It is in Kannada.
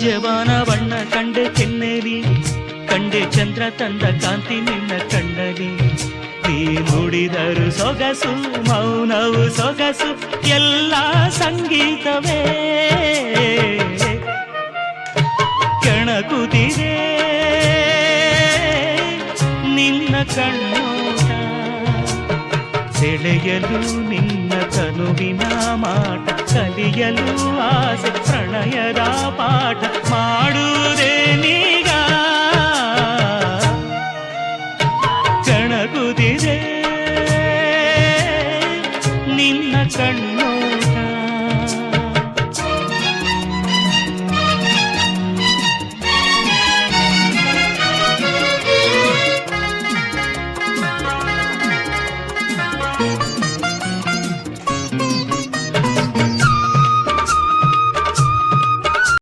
ಸಂಜೆವಾನ ಬಣ್ಣ ಕಂಡೆ ಕೆನ್ನೆಲಿ, ಕಂಡೆ ಚಂದ್ರ ತಂದ ಕಾಂತಿ ನಿನ್ನ ಕಣ್ಣಲಿ. ನೀ ನುಡಿದರು ಸೊಗಸು, ಮೌನವು ಸೊಗಸು, ಎಲ್ಲ ಸಂಗೀತವೇ. ಕೆಣಕುತ್ತಿದೆ ನಿನ್ನ ಕಣ್ಣೋಟ, ಸೆಳೆಯಲು ನಿನ್ನ ತನುವಿನ ಮಾಟ, ಕಲಿಯಲು ಆಸೆ ಪ್ರಣಯದ ಪಾಠ.